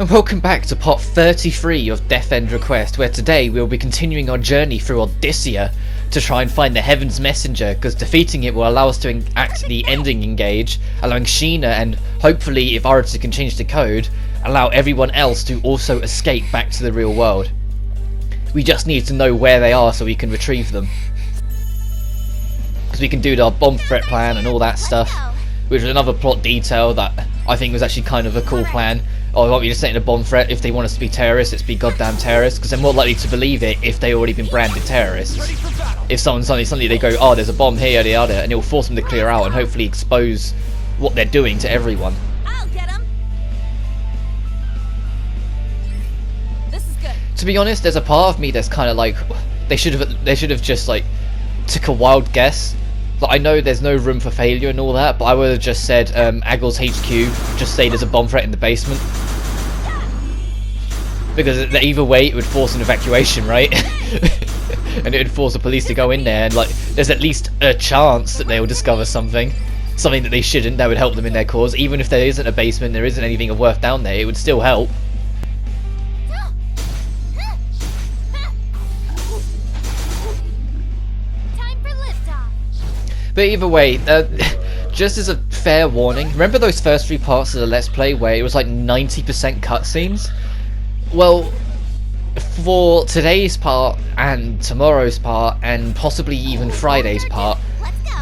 And welcome back to part 33 of Death End Request, where today we'll be continuing our journey through Odysseia to try and find the Heaven's Messenger, because defeating it will allow us to act the ending engage, allowing Sheena and hopefully, if Arata can change the code, allow everyone else to also escape back to the real world. We just need to know where they are so we can retrieve them. Because we can do our bomb threat plan and all that stuff, which is another plot detail that I think was actually kind of a cool plan. Oh, I want you to set in a bomb threat. If they want us to be terrorists, let's be goddamn terrorists, because they're more likely to believe it if they've already been branded terrorists. If suddenly they go, oh, there's a bomb here, yada yada, and it will force them to clear out and hopefully expose what they're doing to everyone. I'll get 'em. This is good. To be honest, there's a part of me that's kind of like, they should have just like took a wild guess. Like, I know there's no room for failure and all that, but I would have just said Aggle's HQ, just say there's a bomb threat in the basement. Because either way it would force an evacuation, right? And it would force the police to go in there, and like there's at least a chance that they'll discover something that they shouldn't, that would help them in their cause. Even if there isn't a basement, there isn't anything of worth down there, it would still help. But either way, just as a fair warning, remember those first 3 parts of the Let's Play where it was like 90% cutscenes? Well, for today's part, and tomorrow's part, and possibly even Friday's part,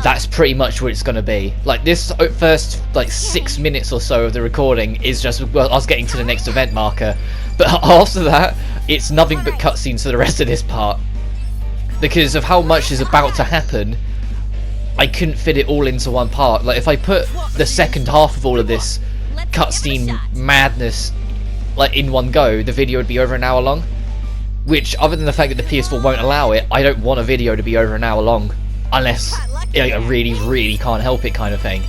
that's pretty much what it's going to be. Like, this first like 6 minutes or so of the recording is just us getting to the next event marker. But after that, it's nothing but cutscenes for the rest of this part. Because of how much is about to happen, I couldn't fit it all into one part. Like, if I put the second half of all of this cutscene madness like in one go, the video would be over an hour long. Which, other than the fact that the PS4 won't allow it, I don't want a video to be over an hour long. Unless I really can't help it, kind of thing.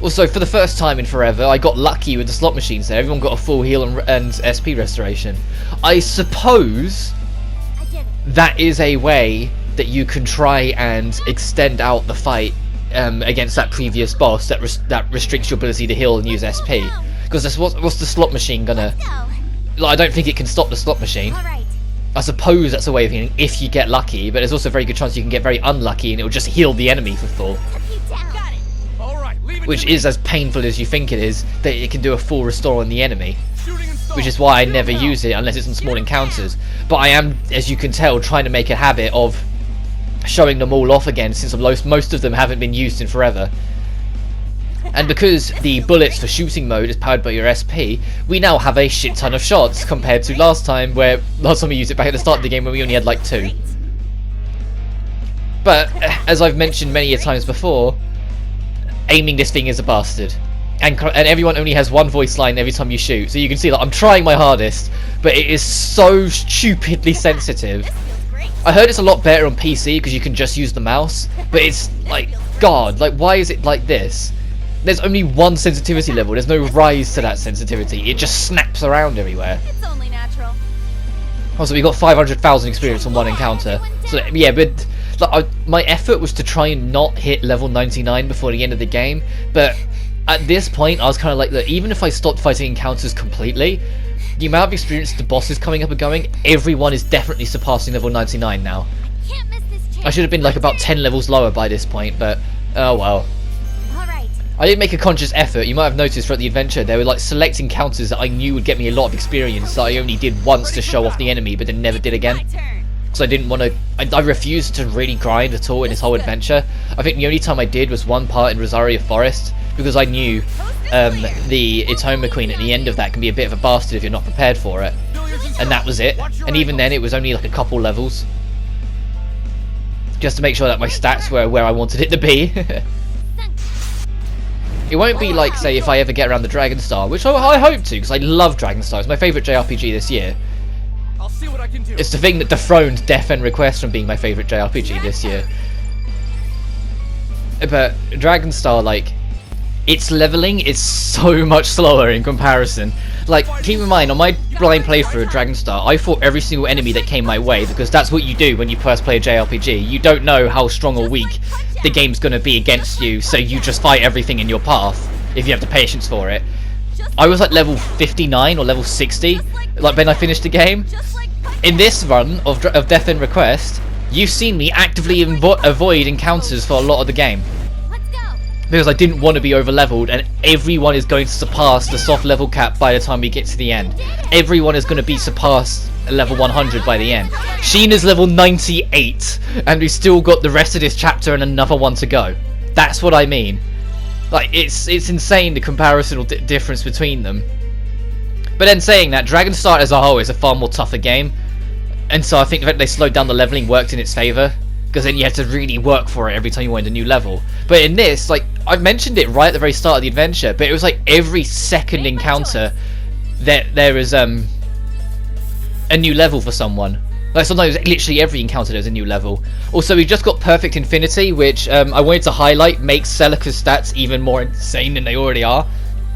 Also, for the first time in forever, I got lucky with the slot machines there. Everyone got a full heal and SP restoration. I suppose that is a way that you can try and extend out the fight against that previous boss that restricts your ability to heal and use SP. Because what's the slot machine gonna... Like, I don't think it can stop the slot machine. I suppose that's a way of healing if you get lucky, but there's also a very good chance you can get very unlucky and it will just heal the enemy for full. Which is as painful as you think it is, that it can do a full restore on the enemy. Which is why I never use it unless it's in small encounters. But I am, as you can tell, trying to make a habit of showing them all off again, since most of them haven't been used in forever. And because the bullets for shooting mode is powered by your SP, we now have a shit ton of shots compared to last time we used it back at the start of the game when we only had like 2. But as I've mentioned many a times before, aiming this thing is a bastard. And everyone only has one voice line every time you shoot, so you can see that I'm trying my hardest, but it is so stupidly sensitive. I heard it's a lot better on PC because you can just use the mouse, but it's like, God, like, why is it like this? There's only one sensitivity level, there's no rise to that sensitivity, it just snaps around everywhere. It's only natural. Also, we got 500,000 experience on one encounter, so yeah, but like, my effort was to try and not hit level 99 before the end of the game, but at this point I was kind of like, look, even if I stopped fighting encounters completely, the amount of experience the bosses coming up and going, everyone is definitely surpassing level 99 now. I should have been like about 10 levels lower by this point, but oh well. I didn't make a conscious effort. You might have noticed throughout the adventure there were like select encounters that I knew would get me a lot of experience that I only did once to show off the enemy, but then never did again. Because I didn't want to... I refused to really grind at all in this whole adventure. I think the only time I did was one part in Rosaria Forest, because I knew the Itoma Queen at the end of that can be a bit of a bastard if you're not prepared for it. And that was it. And even then it was only like a couple levels. Just to make sure that my stats were where I wanted it to be. It won't be like, say, if I ever get around the Dragon Star, which I hope to, because I love Dragon Star. It's my favourite JRPG this year. I'll see what I can do. It's the thing that dethroned Death End Request from being my favourite JRPG this year. But Dragon Star, like, its leveling is so much slower in comparison. Like, keep in mind, on my blind playthrough of Dragon Star, I fought every single enemy that came my way, because that's what you do when you first play a JRPG. You don't know how strong or weak the game's going to be against you, so you just fight everything in your path, if you have the patience for it. I was like level 59 or level 60, like when I finished the game. Just like In this run of Death and Request, you've seen me actively avoid encounters for a lot of the game. Let's go. Because I didn't want to be over leveled, and everyone is going to surpass the soft level cap by the time we get to the end. Everyone is going to be surpassed level 100 by the end. Sheena's level 98, and we've still got the rest of this chapter and another one to go. That's what I mean. Like, it's insane the comparison or difference between them. But then saying that, Dragonstar as a whole is a far more tougher game, and so I think the fact they slowed down the leveling worked in its favour, because then you had to really work for it every time you went a new level. But in this, like, I mentioned it right at the very start of the adventure, but it was like every second encounter there is a new level for someone. Like, sometimes literally every encounter there's a new level. Also, we've just got Perfect Infinity, which I wanted to highlight makes Celica's stats even more insane than they already are,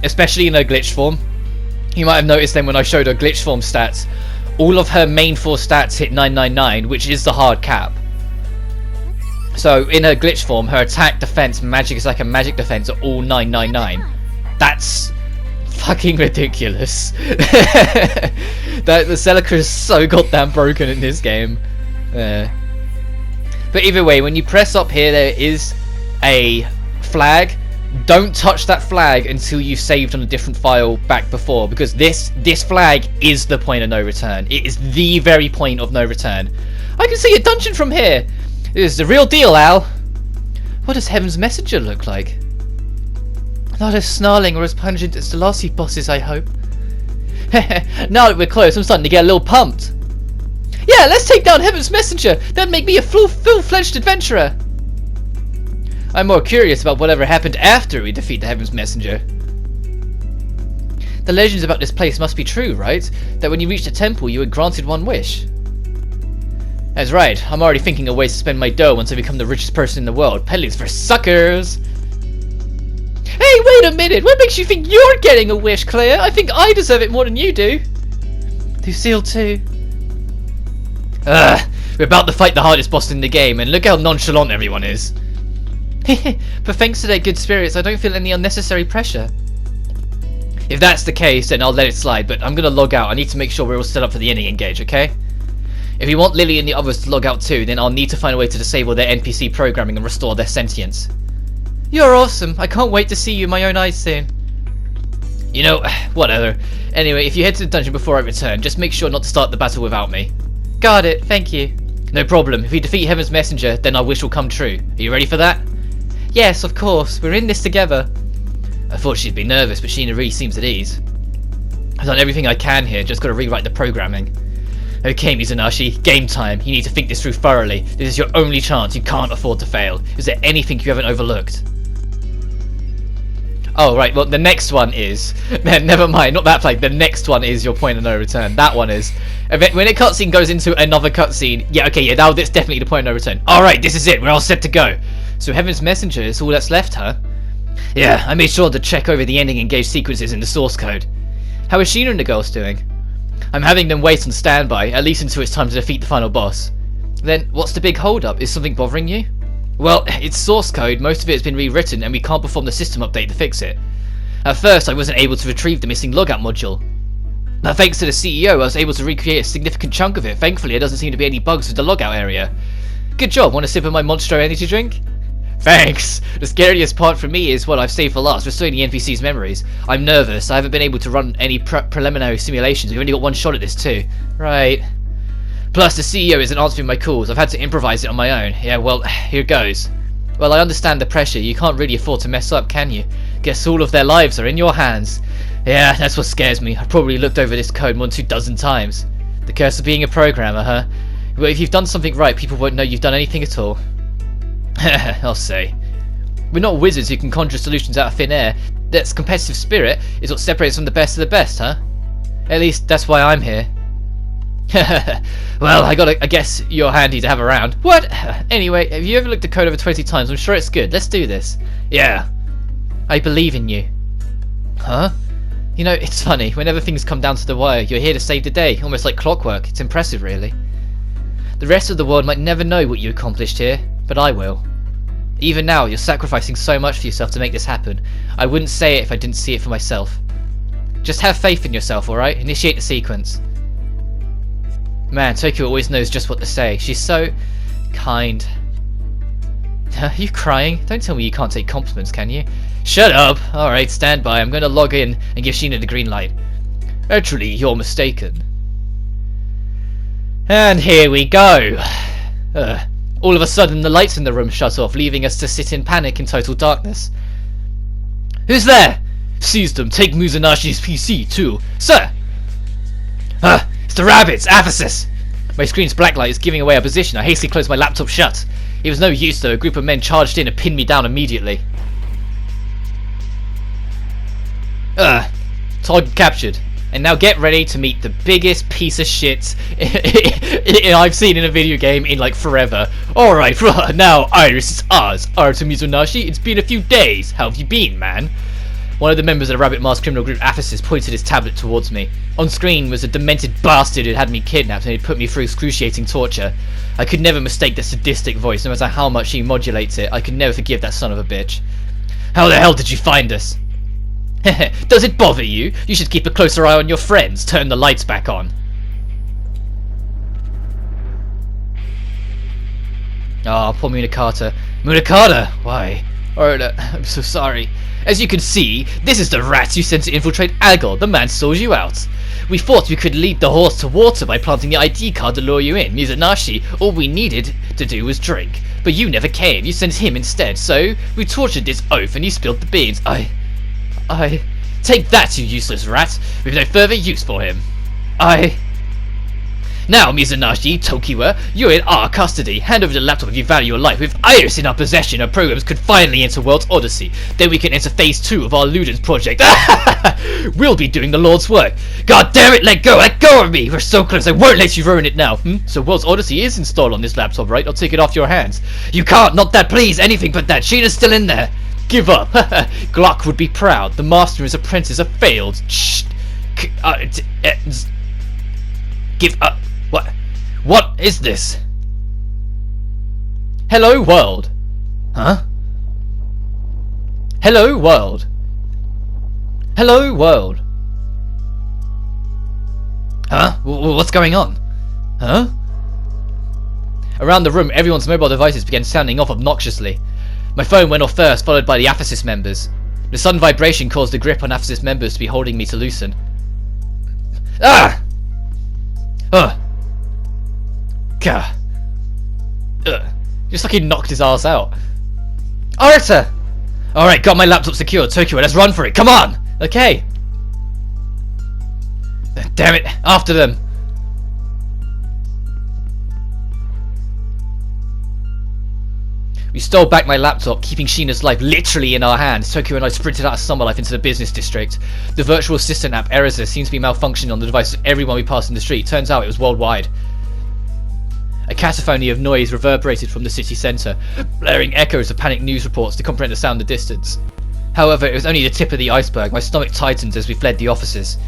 especially in her glitch form. You might have noticed then when I showed her glitch form stats, all of her main 4 stats hit 999, which is the hard cap. So in her glitch form, her attack, defense, magic attack, and magic defense are all 999. That's fucking ridiculous. The Celica is so goddamn broken in this game. But either way, when you press up here, there is a flag. Don't touch that flag until you've saved on a different file back before, because this flag is the point of no return. It is the very point of no return. I can see a dungeon from here. This is the real deal, Al. What does Heaven's Messenger look like? Not as snarling or as pungent as the last few bosses, I hope. Now that we're close, I'm starting to get a little pumped. Yeah, let's take down Heaven's Messenger. That'd make me a full-fledged adventurer. I'm more curious about whatever happened after we defeat the Heaven's Messenger. The legends about this place must be true, right? That when you reached the temple, you were granted one wish. That's right. I'm already thinking of ways to spend my dough once I become the richest person in the world. Peddling's for suckers. Hey, wait a minute! What makes you think you're getting a wish, Claire? I think I deserve it more than you do. Lucille too. Ugh, we're about to fight the hardest boss in the game, and look how nonchalant everyone is. But thanks to their good spirits, I don't feel any unnecessary pressure. If that's the case, then I'll let it slide, but I'm gonna log out. I need to make sure we're all set up for the ending engage, okay? If you want Lily and the others to log out too, then I'll need to find a way to disable their NPC programming and restore their sentience. You're awesome. I can't wait to see you in my own eyes soon. You know, whatever. Anyway, if you head to the dungeon before I return, just make sure not to start the battle without me. Got it, thank you. No problem. If we defeat Heaven's Messenger, then our wish will come true. Are you ready for that? Yes, of course. We're in this together. I thought she'd be nervous, but Sheena really seems at ease. I've done everything I can here, just gotta rewrite the programming. Okay, Mizunagi, game time. You need to think this through thoroughly. This is your only chance. You can't afford to fail. Is there anything you haven't overlooked? Oh, right, well, the next one is... Never mind, not that flag. The next one is your point of no return. That one is. When a cutscene goes into another cutscene... Yeah, okay, yeah, now that's definitely the point of no return. Alright, this is it. We're all set to go. So Heaven's Messenger is all that's left, huh? Yeah, I made sure to check over the ending engage sequences in the source code. How is Sheena and the girls doing? I'm having them wait on standby, at least until it's time to defeat the final boss. Then, what's the big hold-up? Is something bothering you? Well, it's source code, most of it has been rewritten, and we can't perform the system update to fix it. At first, I wasn't able to retrieve the missing logout module. But thanks to the CEO, I was able to recreate a significant chunk of it. Thankfully, there doesn't seem to be any bugs with the logout area. Good job, want a sip of my Monstro energy drink? Thanks! The scariest part for me is what I've saved for last, restoring the NPC's memories. I'm nervous, I haven't been able to run any preliminary simulations, we've only got one shot at this too. Right. Plus, the CEO isn't answering my calls, I've had to improvise it on my own. Yeah, well, here goes. Well, I understand the pressure, you can't really afford to mess up, can you? Guess all of their lives are in your hands. Yeah, that's what scares me, I've probably looked over this code more than 24 times. The curse of being a programmer, huh? Well, if you've done something right, people won't know you've done anything at all. I'll say. We're not wizards who can conjure solutions out of thin air. That's competitive spirit is what separates us from the best of the best, huh? At least that's why I'm here. Well, I guess you're handy to have around. What? Anyway, have you ever looked at code over 20 times? I'm sure it's good. Let's do this. Yeah. I believe in you. Huh? You know, it's funny. Whenever things come down to the wire, you're here to save the day. Almost like clockwork. It's impressive, really. The rest of the world might never know what you accomplished here, but I will. Even now, you're sacrificing so much for yourself to make this happen. I wouldn't say it if I didn't see it for myself. Just have faith in yourself, alright? Initiate the sequence. Man, Tokyo always knows just what to say. She's so kind. Are you crying? Don't tell me you can't take compliments, can you? Shut up! Alright, stand by. I'm going to log in and give Sheena the green light. Actually, you're mistaken. And here we go. All of a sudden, the lights in the room shut off, leaving us to sit in panic in total darkness. Who's there? Seize them. Take Mizunashi's PC, too. Sir! It's the rabbits! Aphesis! My screen's blacklight is giving away our position. I hastily closed my laptop shut. It was no use, though. A group of men charged in and pinned me down immediately. Target captured. And now get ready to meet the biggest piece of shit I've seen in a video game in like forever. Alright, now Iris, it's ours. Arta Mizunashi, it's been a few days. How have you been, man? One of the members of the rabbit masked criminal group Aphesis pointed his tablet towards me. On screen was a demented bastard who had me kidnapped and had put me through excruciating torture. I could never mistake the sadistic voice, no matter how much he modulates it. I could never forgive that son of a bitch. How the hell did you find us? Does it bother you? You should keep a closer eye on your friends. Turn the lights back on. Ah, poor Munakata. Munakata! Why? Alright, I'm so sorry. As you can see, this is the rat you sent to infiltrate Agor. The man sold you out. We thought we could lead the horse to water by planting the ID card to lure you in. Mizunashi, all we needed to do was drink. But you never came. You sent him instead. So, we tortured this oaf and he spilled the beans. Take that, you useless rat. We've no further use for him. Now, Mizunashi, Tokiwa, you're in our custody. Hand over the laptop if you value your life. With Iris in our possession, our programs could finally enter World's Odyssey. Then we can enter phase 2 of our Ludens project. We'll be doing the Lord's work. God damn it, let go of me. We're so close, I won't let you ruin it now. So World's Odyssey is installed on this laptop, right? I'll take it off your hands. You can't, not that, please, anything but that. Sheena's still in there. Give up. Glock would be proud. The master and his apprentice have failed. Shh. Give up. What is this? Hello, world. Huh? Hello, world. Hello, world. Huh? What's going on? Huh? Around the room, everyone's mobile devices began sounding off obnoxiously. My phone went off first, followed by the Aphesis members. The sudden vibration caused the grip on Aphesis members to be holding me to loosen. Ah! Gah. Just like he knocked his ass out. Arta! Alright, got my laptop secured. Tokyo, let's run for it. Come on! Okay. Damn it, after them. We stole back my laptop, keeping Sheena's life literally in our hands. Tokyo and I sprinted out of Summer Life into the business district. The virtual assistant app, Erisa, seems to be malfunctioning on the devices of everyone we passed in the street. Turns out it was worldwide. A cacophony of noise reverberated from the city centre, blaring echoes of panicked news reports to comprehend the sound of distance. However, it was only the tip of the iceberg. My stomach tightened as we fled the offices.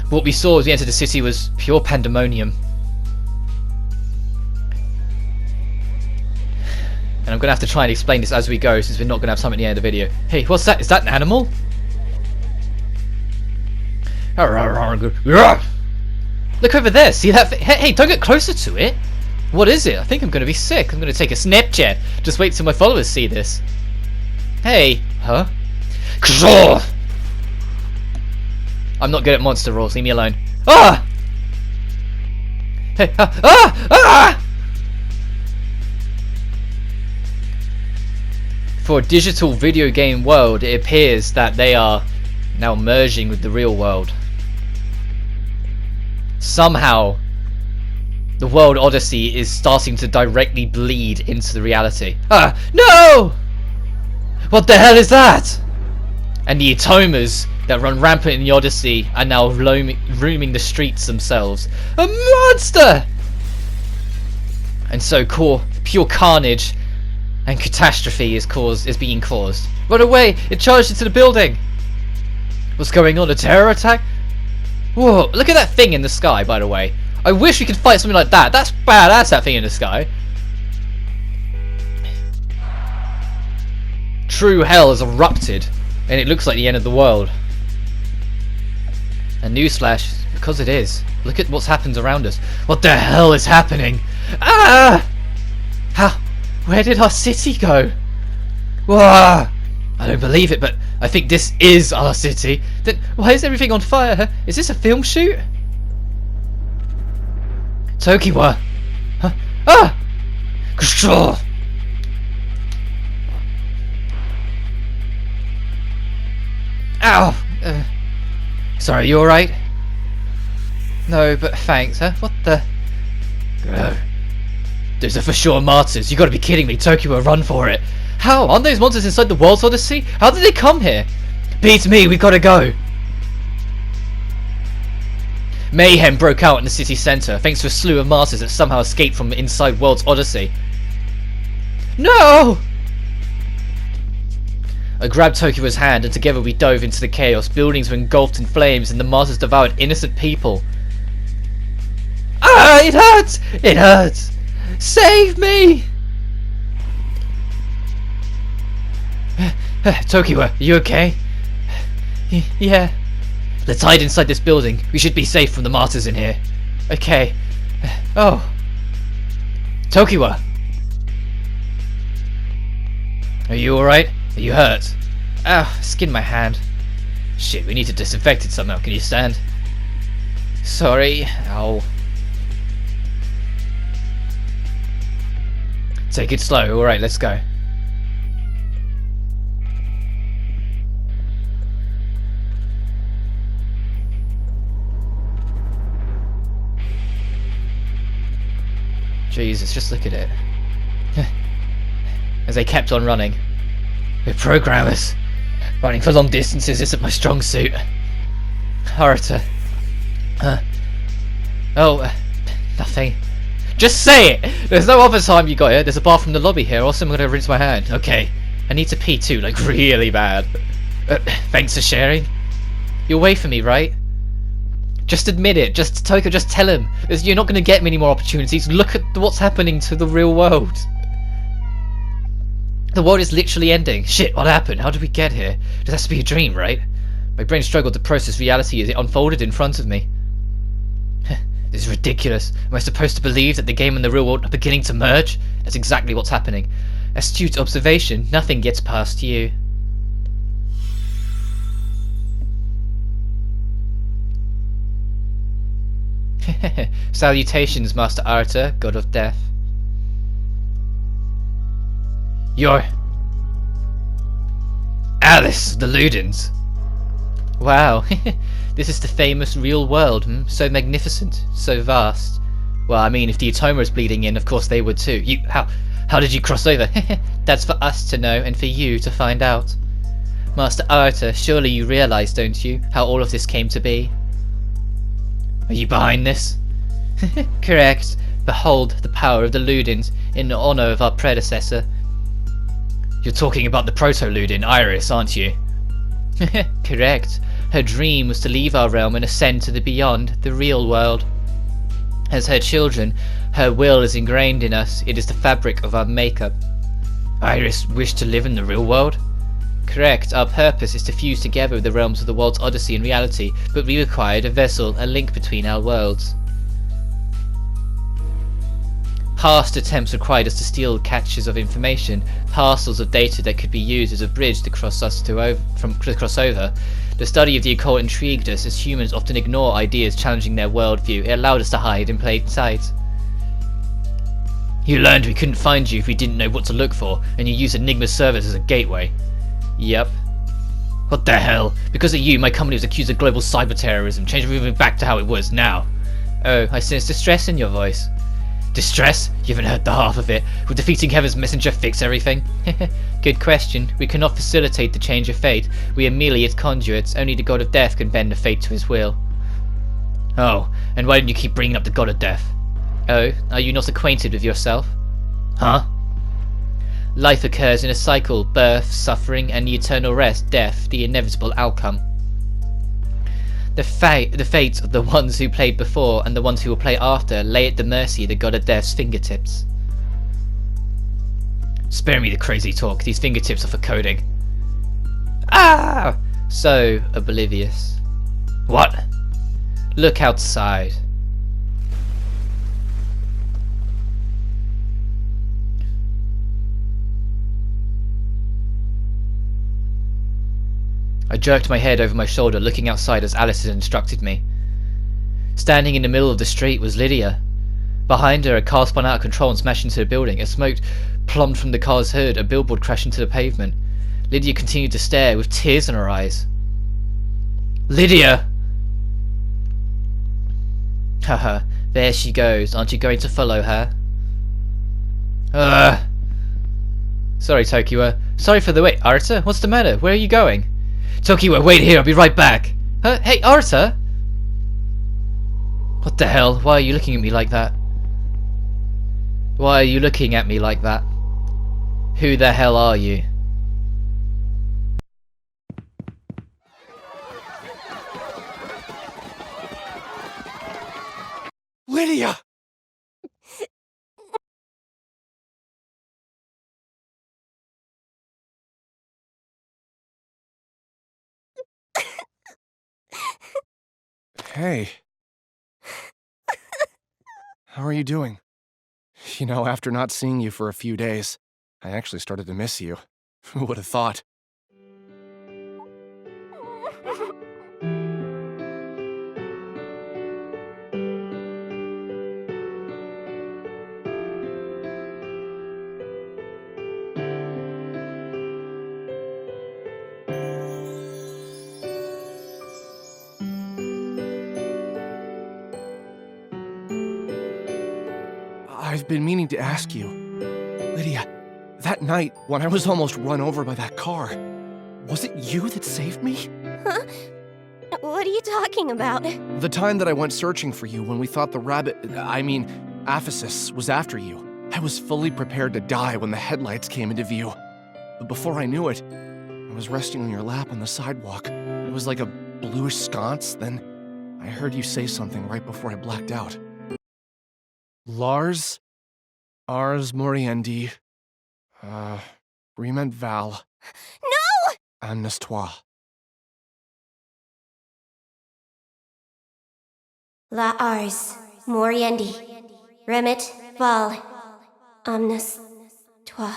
What we saw as we entered the city was pure pandemonium. And I'm going to have to try and explain this as we go, since we're not going to have time at the end of the video. Hey, what's that? Is that an animal? Look over there. See that? Hey, don't get closer to it. What is it? I think I'm going to be sick. I'm going to take a Snapchat. Just wait till my followers see this. Hey. Huh? I'm not good at monster rolls. Leave me alone. Ah! Hey. Ah! For a digital video game world, it appears that they are now merging with the real world. Somehow, the World Odyssey is starting to directly bleed into the reality. Ah! No! What the hell is that? And the Itomas that run rampant in the Odyssey are now roaming the streets themselves. A monster! And so pure carnage and catastrophe is being caused. Run away! It charged into the building! What's going on? A terror attack? Whoa, look at that thing in the sky, by the way. I wish we could fight something like that. That's badass, that thing in the sky. True hell has erupted, and it looks like the end of the world. A newsflash, because it is. Look at what's happened around us. What the hell is happening? Ah! How? Where did our city go? Whoa! I don't believe it, but I think this is our city. Then why is everything on fire? Is this a film shoot? Tokiwa! Huh? Ah! Control! Ow! Sorry, you alright? No, but thanks, huh? What the? Those are for sure martyrs. You gotta be kidding me. Tokiwa, run for it. How? Aren't those monsters inside the World's Odyssey? How did they come here? Beats me, we gotta go. Mayhem broke out in the city centre, thanks to a slew of martyrs that somehow escaped from inside World's Odyssey. No! I grabbed Tokiwa's hand and together we dove into the chaos. Buildings were engulfed in flames and the martyrs devoured innocent people. Ah! It hurts! It hurts! Save me! Tokiwa, you okay? Yeah. Let's hide inside this building. We should be safe from the martyrs in here. Okay. Oh. Tokiwa! Are you alright? Are you hurt? Ow, I skinned my hand. Shit, we need to disinfect it somehow. Can you stand? Sorry. Ow. Take it slow. Alright, let's go. Jesus, just look at it. As they kept on running. We're programmers. Running for long distances isn't my strong suit. Arata. Nothing. Just say it! There's no other time you got here. There's a bathroom in the lobby here, also I'm gonna rinse my hand. Okay. I need to pee too, like really bad. Thanks for sharing. You'll wait for me, right? Just admit it. Just tell him. You're not gonna get many more opportunities. Look at what's happening to the real world. The world is literally ending. Shit, what happened? How did we get here? This has to be a dream, right? My brain struggled to process reality as it unfolded in front of me. This is ridiculous. Am I supposed to believe that the game and the real world are beginning to merge? That's exactly what's happening. Astute observation. Nothing gets past you. Salutations, Master Arata, God of Death. You're Alice, the Ludens. Wow, this is the famous real world, so magnificent, so vast. Well, I mean, if the Atoma is bleeding in, of course they would too. How did you cross over? That's for us to know, and for you to find out. Master Arata, surely you realise, don't you, how all of this came to be? Are you behind this? Correct. Behold the power of the Ludens, in honour of our predecessor. You're talking about the Proto-Ludin, Iris, aren't you? Correct. Her dream was to leave our realm and ascend to the beyond, the real world. As her children, her will is ingrained in us. It is the fabric of our makeup. Iris wished to live in the real world? Correct. Our purpose is to fuse together the realms of the world's odyssey and reality, but we required a vessel, a link between our worlds. Past attempts required us to steal caches of information, parcels of data that could be used as a bridge to cross over. The study of the occult intrigued us, as humans often ignore ideas challenging their worldview. It allowed us to hide in plain sight. You learned we couldn't find you if we didn't know what to look for, and you used Enigma's servers as a gateway. Yep. What the hell? Because of you, my company was accused of global cyber terrorism. Change everything back to how it was now. Oh, I sense distress in your voice. Distress? You haven't heard the half of it. Will defeating Heaven's messenger fix everything? Good question. We cannot facilitate the change of fate. We are merely its conduits. Only the God of Death can bend the fate to his will. Oh, and why don't you keep bringing up the God of Death? Oh, are you not acquainted with yourself? Huh? Life occurs in a cycle. Birth, suffering, and the eternal rest. Death, the inevitable outcome. The fate of the ones who played before and the ones who will play after lay at the mercy of the God of Death's fingertips. Spare me the crazy talk. These fingertips are for coding. Ah! So oblivious. What? Look outside. I jerked my head over my shoulder, looking outside as Alice had instructed me. Standing in the middle of the street was Lydia. Behind her, a car spun out of control and smashed into a building. As smoke plumbed from the car's hood, a billboard crashed into the pavement. Lydia continued to stare, with tears in her eyes. Lydia! Haha, there she goes. Aren't you going to follow her? Sorry, Tokiwa. Sorry for the wait. Arata, what's the matter? Where are you going? Tokiwa, wait here, I'll be right back. Huh? Hey, Arata! What the hell? Why are you looking at me like that? Why are you looking at me like that? Who the hell are you? Lydia! Hey. How are you doing? You know, after not seeing you for a few days, I actually started to miss you. Who would have thought? I've been meaning to ask you, Lydia, that night when I was almost run over by that car, was it you that saved me? Huh? What are you talking about? The time that I went searching for you when we thought the Aphesis was after you. I was fully prepared to die when the headlights came into view. But before I knew it, I was resting on your lap on the sidewalk. It was like a bluish sconce, then I heard you say something right before I blacked out. Lars? Ars Moriendi. Rement Val. No! Amnes-toi. La Ars Moriendi. Remit Val. Omnis Toi.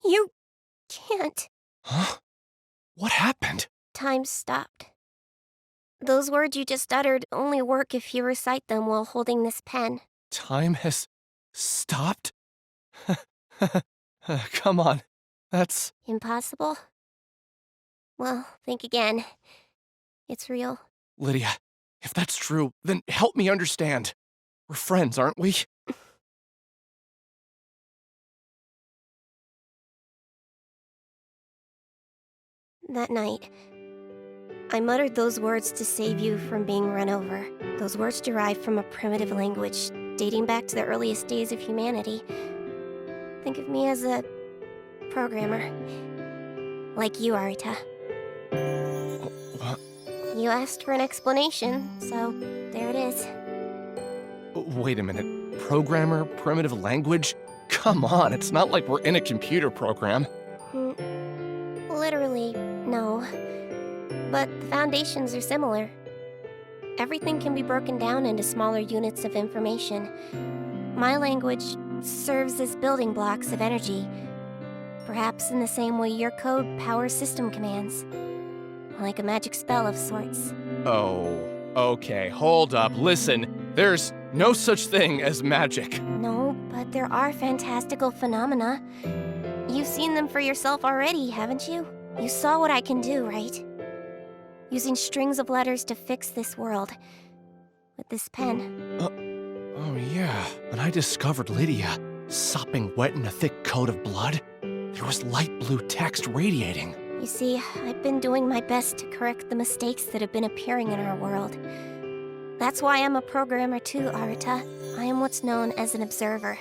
You can't. Huh? What happened? Time stopped. Those words you just uttered only work if you recite them while holding this pen. Time has stopped? Come on. That's... Impossible? Well, think again. It's real. Lydia, if that's true, then help me understand. We're friends, aren't we? That night, I muttered those words to save you from being run over. Those words derived from a primitive language dating back to the earliest days of humanity. Think of me as a programmer. Like you, Arita. What? You asked for an explanation, so there it is. Wait a minute. Programmer? Primitive language? Come on, it's not like we're in a computer program. Literally, no. But the foundations are similar. Everything can be broken down into smaller units of information. My language serves as building blocks of energy. Perhaps in the same way your code powers system commands. Like a magic spell of sorts. Oh, okay, hold up, listen. There's no such thing as magic. No, but there are fantastical phenomena. You've seen them for yourself already, haven't you? You saw what I can do, right? Using strings of letters to fix this world. With this pen. Oh yeah, when I discovered Lydia, sopping wet in a thick coat of blood, there was light blue text radiating. You see, I've been doing my best to correct the mistakes that have been appearing in our world. That's why I'm a programmer too, Arita. I am what's known as an observer.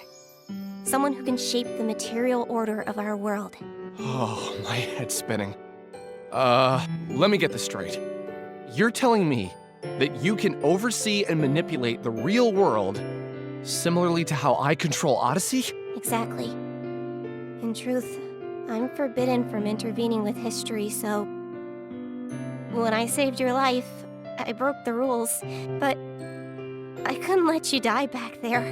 Someone who can shape the material order of our world. Oh, my head's spinning. Let me get this straight. You're telling me that you can oversee and manipulate the real world similarly to how I control Odyssey? Exactly. In truth, I'm forbidden from intervening with history, so when I saved your life, I broke the rules, but I couldn't let you die back there.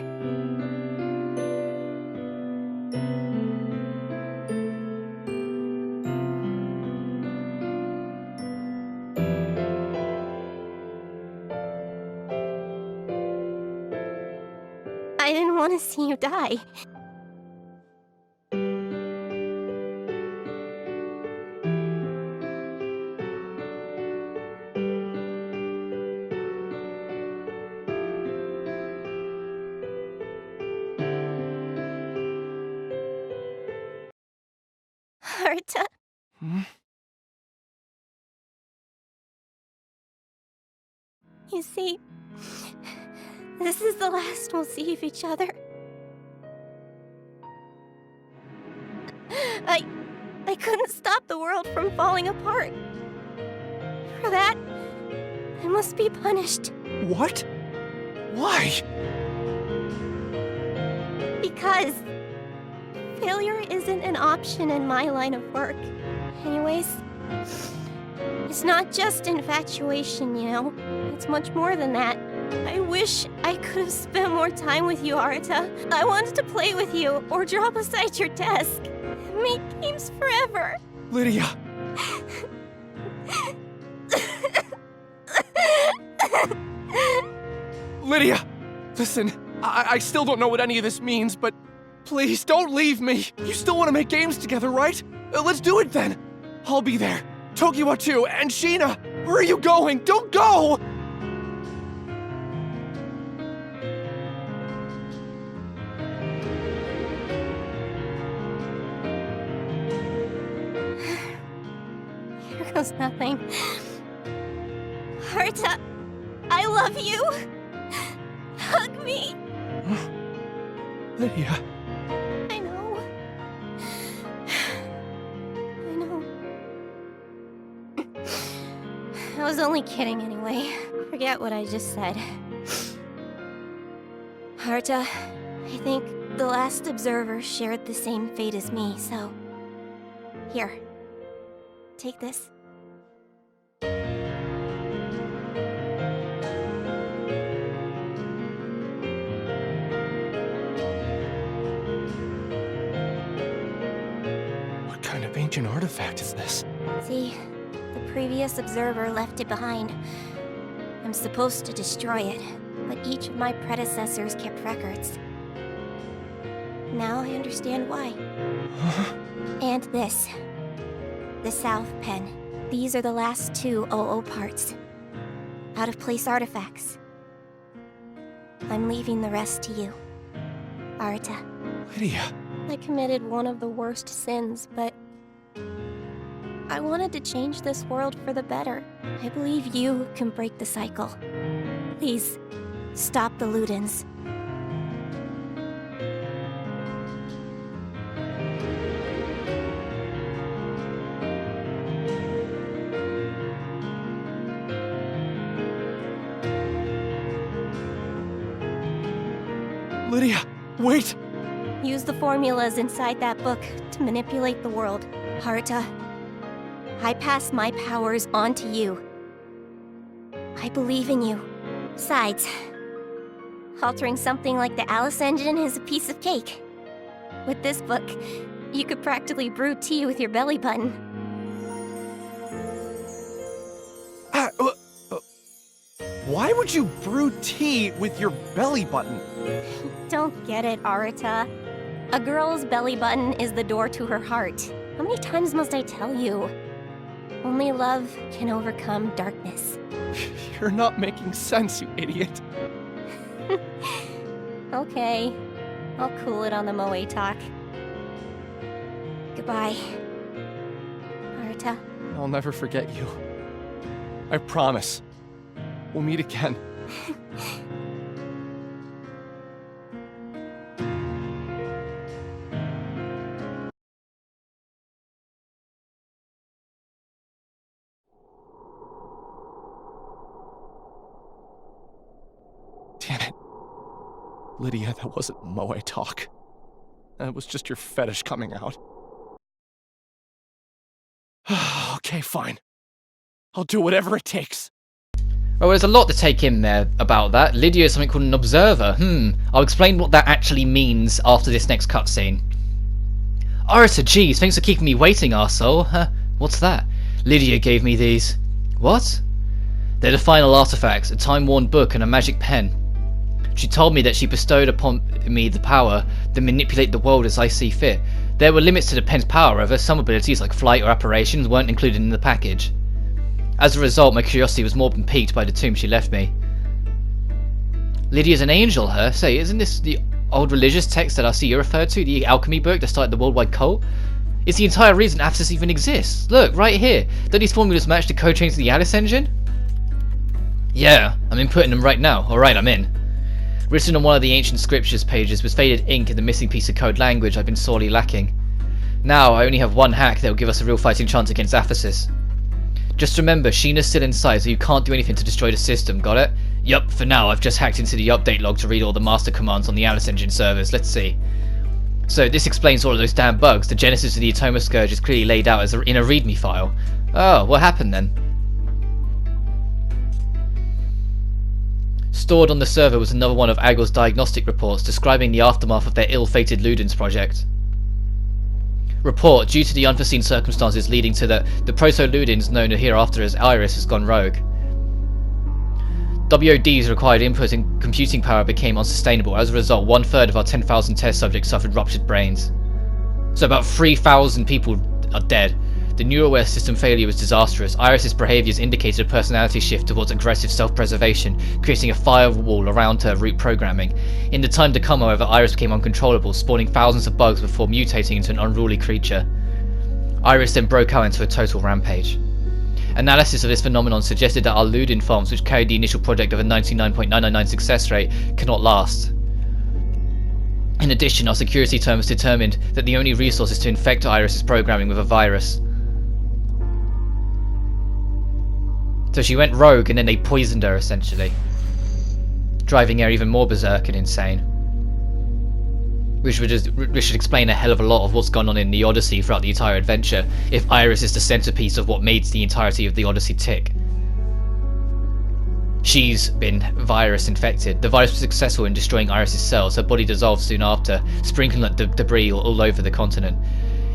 I didn't want to see you die. Arta, Hmm? you see, this is the last we'll see of each other. I couldn't stop the world from falling apart. For that, I must be punished. What? Why? Because failure isn't an option in my line of work. Anyways, it's not just infatuation, you know? It's much more than that. I wish I could have spent more time with you, Arta. I wanted to play with you or draw beside your desk. Make games forever. Lydia! Lydia! Listen, I still don't know what any of this means, but please don't leave me. You still want to make games together, right? Let's do it then. I'll be there. Tokiwa too, and Sheena! Where are you going? Don't go! Here goes nothing. Arta, I love you. Hug me. Lydia. I know. I know. I was only kidding anyway. Forget what I just said. Arta, I think the last observer shared the same fate as me, so... Here. Take this. What kind of ancient artifact is this? See, the previous observer left it behind. I'm supposed to destroy it, but each of my predecessors kept records. Now I understand why. Huh? And this. The South Pen. These are the last two OO parts. Out-of-place artifacts. I'm leaving the rest to you, Arta. Lydia. I committed one of the worst sins, but I wanted to change this world for the better. I believe you can break the cycle. Please, stop the Ludens. Lydia, wait! Use the formulas inside that book to manipulate the world. Arta, I pass my powers on to you. I believe in you. Besides, altering something like the Alice engine is a piece of cake. With this book, you could practically brew tea with your belly button. Why would you brew tea with your belly button? Don't get it, Arata. A girl's belly button is the door to her heart. How many times must I tell you? Only love can overcome darkness. You're not making sense, you idiot. Okay, I'll cool it on the Moe talk. Goodbye, Arata. I'll never forget you. I promise. We'll meet again. Damn it. Lydia, that wasn't Moe talk. That was just your fetish coming out. Okay, fine. I'll do whatever it takes. Well, there's a lot to take in there about that. Lydia is something called an observer. I'll explain what that actually means after this next cutscene. Arita, geez, thanks for keeping me waiting, arsehole. What's that? Lydia gave me these. What? They're the final artifacts, a time-worn book and a magic pen. She told me that she bestowed upon me the power to manipulate the world as I see fit. There were limits to the pen's power, however. Some abilities like flight or apparitions weren't included in the package. As a result, my curiosity was more than piqued by the tomb she left me. Lydia's an angel, her? Say, isn't this the old religious text that I see you referred to? The alchemy book that started the worldwide cult? It's the entire reason Apsis even exists. Look, right here. Don't these formulas match the code chains to the Alice engine? Yeah, I'm inputting them right now. Alright, I'm in. Written on one of the ancient scriptures pages with faded ink and the missing piece of code language I've been sorely lacking. Now I only have one hack that will give us a real fighting chance against Apsis. Just remember, Sheena's still inside, so you can't do anything to destroy the system, got it? Yup, for now I've just hacked into the update log to read all the master commands on the Alice engine servers. Let's see. So this explains all of those damn bugs. The genesis of the Atoma Scourge is clearly laid out as in a readme file. Oh, what happened then? Stored on the server was another one of Agor's diagnostic reports describing the aftermath of their ill-fated Ludens project. Report, due to the unforeseen circumstances leading to the proto-Ludens known hereafter as Iris has gone rogue. WOD's required input and computing power became unsustainable. As a result, 1/3 of our 10,000 test subjects suffered ruptured brains. So about 3,000 people are dead. The NeuroWare system failure was disastrous. Iris's behaviours indicated a personality shift towards aggressive self-preservation, creating a firewall around her root programming. In the time to come, however, Iris became uncontrollable, spawning thousands of bugs before mutating into an unruly creature. Iris then broke out into a total rampage. Analysis of this phenomenon suggested that our Luden farms, which carried the initial project of a 99.999 success rate, cannot last. In addition, our security terms determined that the only resource is to infect Iris's programming with a virus. So she went rogue and then they poisoned her, essentially. Driving her even more berserk and insane. Which should explain a hell of a lot of what's gone on in the Odyssey throughout the entire adventure, if Iris is the centerpiece of what made the entirety of the Odyssey tick. She's been virus infected. The virus was successful in destroying Iris's cells. Her body dissolved soon after, sprinkling debris all over the continent.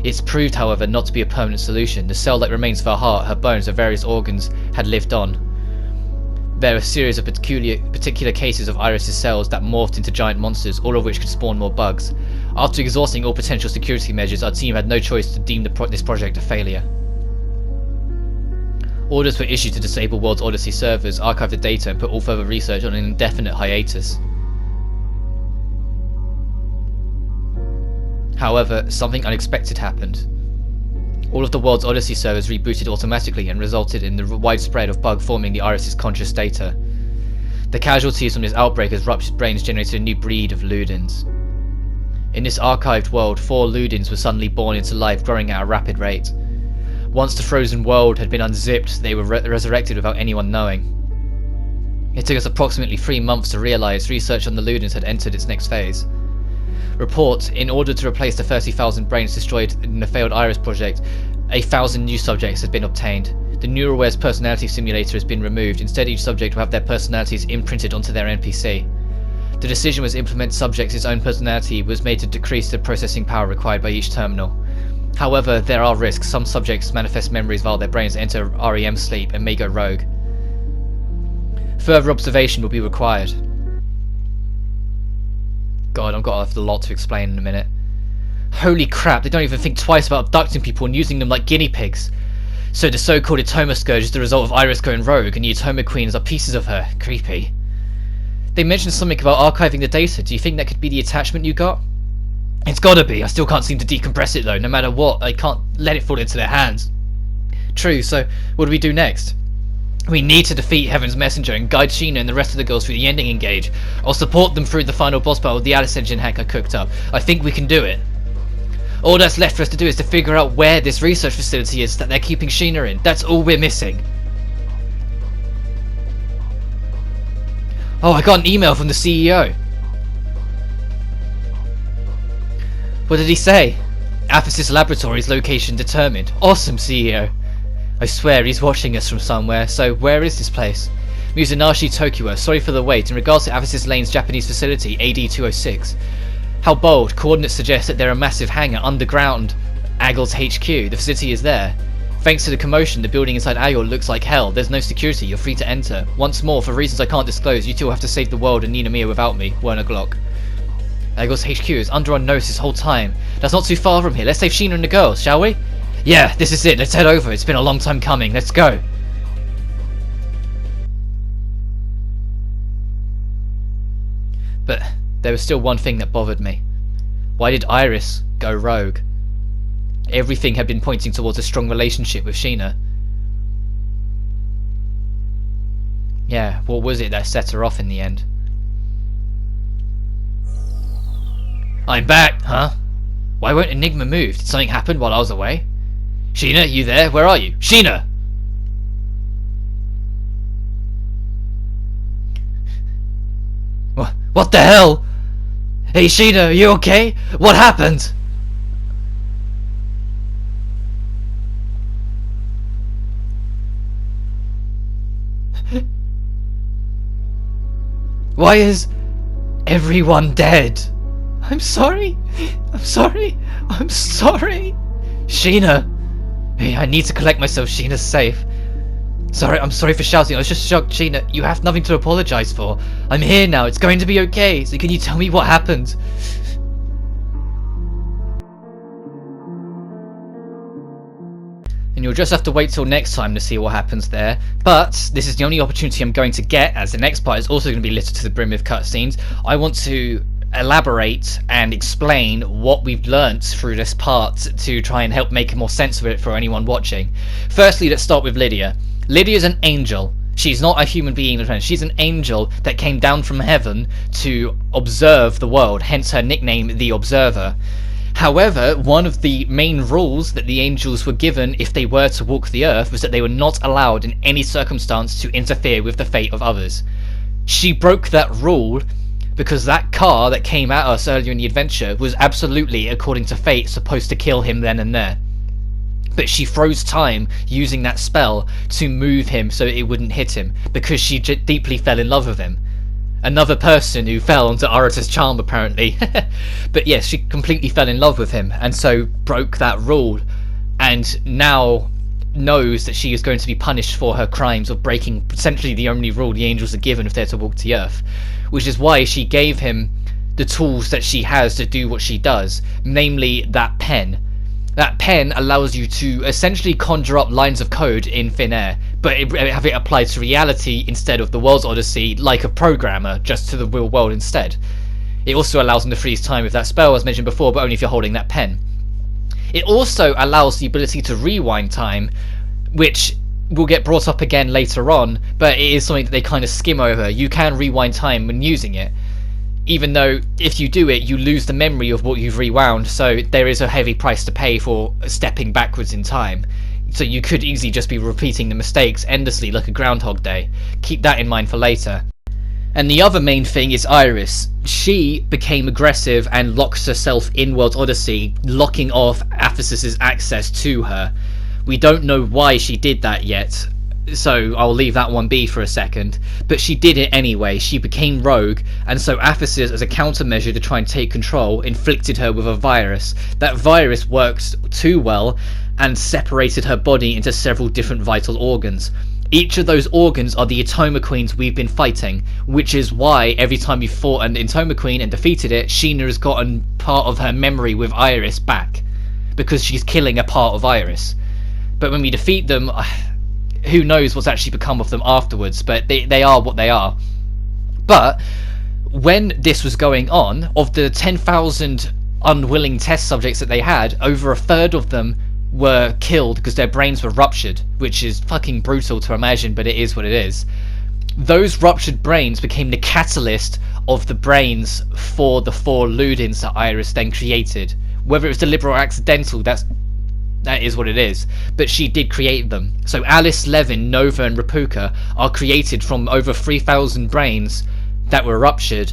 It's proved, however, not to be a permanent solution. The cell that remains of her heart, her bones, her various organs had lived on. There are a series of particular cases of Iris's cells that morphed into giant monsters, all of which could spawn more bugs. After exhausting all potential security measures, our team had no choice to deem this project a failure. Orders were issued to disable World's Odyssey servers, archive the data, and put all further research on an indefinite hiatus. However, something unexpected happened. All of the World's Odyssey servers rebooted automatically and resulted in the widespread of bug forming the Iris's conscious data. The casualties from this outbreak as ruptured brains generated a new breed of Ludens. In this archived world, 4 Ludens were suddenly born into life, growing at a rapid rate. Once the frozen world had been unzipped, they were resurrected without anyone knowing. It took us approximately 3 months to realise research on the Ludens had entered its next phase. Report, in order to replace the 30,000 brains destroyed in the failed Iris project, 1,000 new subjects had been obtained. The NeuroWare's personality simulator has been removed. Instead, each subject will have their personalities imprinted onto their NPC. The decision was to implement subjects' own personality was made to decrease the processing power required by each terminal. However, there are risks. Some subjects manifest memories while their brains enter REM sleep and may go rogue. Further observation will be required. God, I've got a lot to explain in a minute. Holy crap, they don't even think twice about abducting people and using them like guinea pigs. So the so-called Atoma Scourge is the result of Iris going rogue, and the Atoma Queens are pieces of her. Creepy. They mentioned something about archiving the data. Do you think that could be the attachment you got? It's gotta be. I still can't seem to decompress it though. No matter what, I can't let it fall into their hands. True, so what do we do next? We need to defeat Heaven's Messenger and guide Sheena and the rest of the girls through the ending engage. I'll support them through the final boss battle with the Alice engine hack I cooked up. I think we can do it. All that's left for us to do is to figure out where this research facility is that they're keeping Sheena in. That's all we're missing. Oh, I got an email from the CEO. What did he say? Aphesis Laboratories location determined. Awesome, CEO. I swear he's watching us from somewhere, so where is this place? Muzanashi Tokiwa, sorry for the wait. In regards to Avisis Lane's Japanese facility, AD 206. How bold. Coordinates suggest that they're a massive hangar underground Agel's HQ. The facility is there. Thanks to the commotion, the building inside Agel looks like hell. There's no security. You're free to enter. Once more, for reasons I can't disclose, you two will have to save the world and Ninomiya without me. Werner Glock. Agel's HQ is under our nose this whole time. That's not too far from here. Let's save Sheena and the girls, shall we? Yeah, this is it. Let's head over. It's been a long time coming. Let's go. But there was still one thing that bothered me. Why did Iris go rogue? Everything had been pointing towards a strong relationship with Sheena. Yeah, what was it that set her off in the end? I'm back, huh? Why won't Enigma move? Did something happen while I was away? Sheena, you there? Where are you? Sheena! What the hell? Hey Sheena, are you okay? What happened? Why is everyone dead? I'm sorry. I'm sorry. I'm sorry. Sheena. Hey, I need to collect myself. Sheena's safe. Sorry, I'm sorry for shouting. I was just shocked, Sheena. You have nothing to apologize for. I'm here now. It's going to be okay. So can you tell me what happened? And you'll just have to wait till next time to see what happens there. But this is the only opportunity I'm going to get, as the next part is also going to be littered to the brim with cutscenes. I want to elaborate and explain what we've learnt through this part to try and help make more sense of it for anyone watching. Firstly, let's start with Lydia. Lydia's an angel. She's not a human being. She's an angel that came down from heaven to observe the world, hence her nickname, the Observer. However, one of the main rules that the angels were given if they were to walk the earth was that they were not allowed in any circumstance to interfere with the fate of others. She broke that rule because that car that came at us earlier in the adventure was absolutely, according to fate, supposed to kill him then and there. But she froze time using that spell to move him so it wouldn't hit him, because she deeply fell in love with him. Another person who fell onto Arata's charm, apparently. But yes, she completely fell in love with him, and so broke that rule, and now knows that she is going to be punished for her crimes of breaking essentially the only rule the angels are given if they're to walk the earth. Which is why she gave him the tools that she has to do what she does, namely that pen. That pen allows you to essentially conjure up lines of code in thin air, but have it applied to reality instead of the world's odyssey, like a programmer, just to the real world instead. It also allows him to freeze time with that spell, as mentioned before, but only if you're holding that pen. It also allows the ability to rewind time, which will get brought up again later on, but it is something that they kind of skim over. You can rewind time when using it, even though if you do it, you lose the memory of what you've rewound, so there is a heavy price to pay for stepping backwards in time. So you could easily just be repeating the mistakes endlessly like a Groundhog Day. Keep that in mind for later. And the other main thing is Iris. She became aggressive and locks herself in World's Odyssey, locking off Aphis's access to her. We don't know why she did that yet, so I'll leave that one be for a second, but she did it anyway. She became rogue, and so Aphisis, as a countermeasure to try and take control, inflicted her with a virus. That virus worked too well and separated her body into several different vital organs. Each of those organs are the Itoma Queens we've been fighting, which is why every time you fought an Itoma Queen and defeated it, Sheena has gotten part of her memory with Iris back, because she's killing a part of Iris. But when we defeat them, who knows what's actually become of them afterwards, but they are what they are. But when this was going on, of the 10,000 unwilling test subjects that they had, over a third of them were killed because their brains were ruptured, which is fucking brutal to imagine, but it is what it is. Those ruptured brains became the catalyst of the brains for the 4 Ludins that Iris then created. Whether it was deliberate or accidental, that is what it is, but she did create them. So Alice, Levin, Nova and Rapuka are created from over 3,000 brains that were ruptured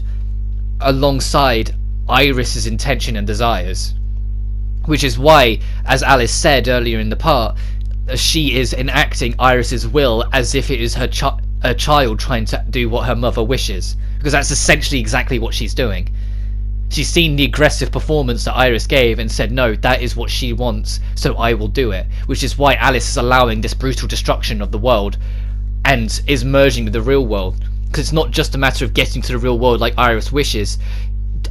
alongside Iris's intention and desires. Which is why, as Alice said earlier in the part, she is enacting Iris's will as if it is her child trying to do what her mother wishes, because that's essentially exactly what she's doing. She's seen the aggressive performance that Iris gave and said, no, that is what she wants, so I will do it. Which is why Alice is allowing this brutal destruction of the world and is merging with the real world. Because it's not just a matter of getting to the real world like Iris wishes.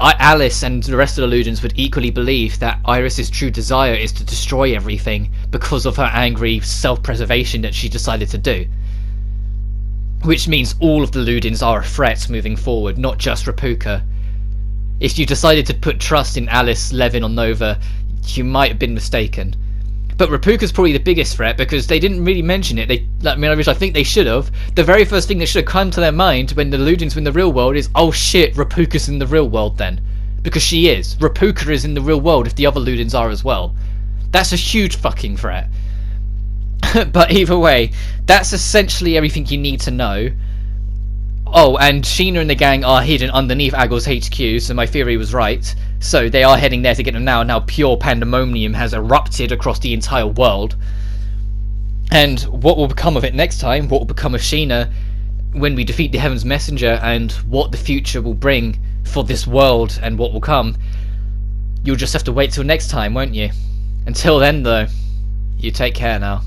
Alice and the rest of the Ludens would equally believe that Iris's true desire is to destroy everything because of her angry self-preservation that she decided to do. Which means all of the Ludens are a threat moving forward, not just Rapuka. If you decided to put trust in Alice, Levin, or Nova, you might have been mistaken. But Rapuka's probably the biggest threat because they didn't really mention it. I think they should have. The very first thing that should have come to their mind when the Ludens were in the real world is, oh shit, Rapuka's in the real world then. Because she is. Rapuka is in the real world if the other Ludens are as well. That's a huge fucking threat. But either way, that's essentially everything you need to know. Oh, and Sheena and the gang are hidden underneath Agor's HQ, so my theory was right. So they are heading there to get them now. Now pure pandemonium has erupted across the entire world. And what will become of it next time, what will become of Sheena when we defeat the Heaven's Messenger, and what the future will bring for this world and what will come, you'll just have to wait till next time, won't you? Until then, though, you take care now.